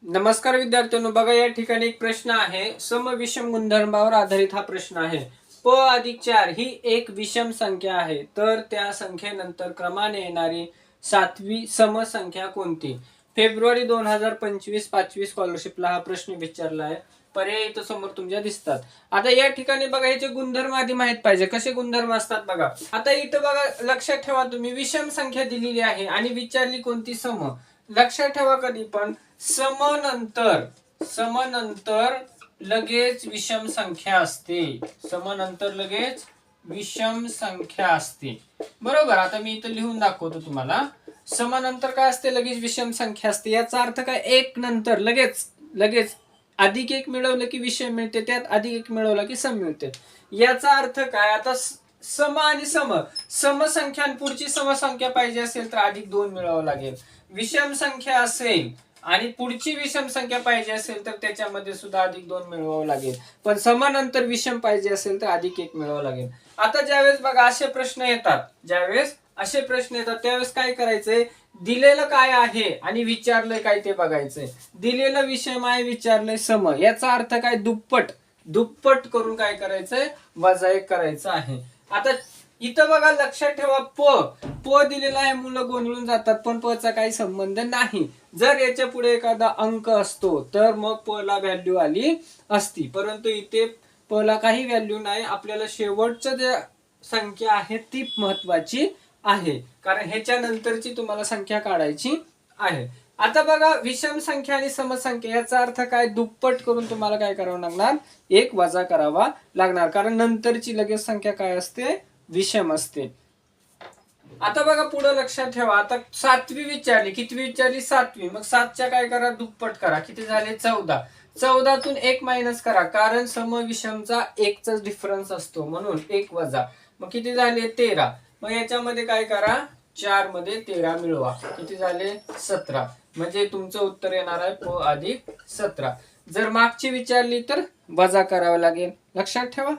नमस्कार विद्यार्थ्यांनो, बघा या ठिकाणी एक प्रश्न आहे. सम विषम गुणधर्मावर आधारित हा प्रश्न आहे. प अधिक 4 ही एक विषम संख्या आहे, तर त्या संख्येनंतर क्रमाने येणारी सातवी समसंख्या कोणती? फेब्रुवारी 2025 5वी स्कॉलरशिपला हा प्रश्न विचारला आहे. पर्याय इथं समोर तुमच्या दिसतात. आता या ठिकाणी बघा याचे गुणधर्म आधी माहित पाहिजे. कसे गुणधर्म असतात बघा. आता इथं बघा, लक्षात ठेवा तुम्ही, विषम संख्या दिलेली आहे आणि विचारली कोणती? सम. लक्षात ठेवा कधी पण समनंतर लगेच विषम संख्या असते. समनंतर लगेच विषम संख्या असते, बरोबर. आता मी इथं लिहून दाखवतो तुम्हाला. समनंतर काय असते? लगेच विषम संख्या असते. याचा अर्थ काय? एक नंतर लगेच अधिक एक मिळवलं की विषम मिळते, त्यात अधिक एक मिळवला की सम मिळते. याचा अर्थ काय? आता सम आणि समसंख्या पुढची समसंख्या पाहिजे असेल तर अधिक 2 मिळवावं लागेल. विषम संख्या असेल आणि पुढची विषम संख्या पाहिजे असेल तर त्याच्यामध्ये सुद्धा अधिक 2 मिळवावं लागेल. पण समानंतर विषम पाहिजे असेल तर अधिक 1 मिळवावं लागेल. आता ज्यावेळेस बघा असे प्रश्न येतात, त्यावेळेस काय करायचंय? दिलेलं काय आहे आणि विचारलंय काय ते बघायचंय. दिलेलं विषम आहे, विचारलंय सम. याचा अर्थ काय? दुप्पट करून काय करायचंय? वजा 1 करायचं आहे. आता इथं बघा, लक्षात ठेवा, प दिलेला आहे, मुलं गोंधळून जातात, पण प चा काही संबंध नाही. जर याच्या पुढे एखादा अंक असतो तर मग प ला व्हॅल्यू आली असती, परंतु इथे प ला काही व्हॅल्यू नाही. आपल्याला शेवटचं जे संख्या आहे ती महत्वाची आहे, कारण ह्याच्या नंतरची तुम्हाला संख्या काढायची आहे. आता बघा, विषम संख्या आणि समसंख्या याचा अर्थ काय? दुप्पट करून तुम्हाला काय करावं लागणार? 1 वजा करावा लागणार, कारण नंतरची लगेच संख्या काय असते? विषम असते. आता बघा पुढे लक्षात ठेवा. आता 7वी विचारली. किती विचारली? 7वी. मग 7च्या काय करा? दुप्पट करा. किती झाले? 14. 14तून 1 मायनस करा, कारण सम विषमचा 1 चा डिफरन्स असतो, म्हणून 1 वजा. मग किती झाले? 13. मग याच्यामध्ये काय करा? 4 मध्ये 13 मिळवा. किती झाले? 17. म्हणजे तुमचं उत्तर येणार आहे प अधिक 17. जर मागची विचारली तर वजा करावं लागेल. लक्षात ठेवा.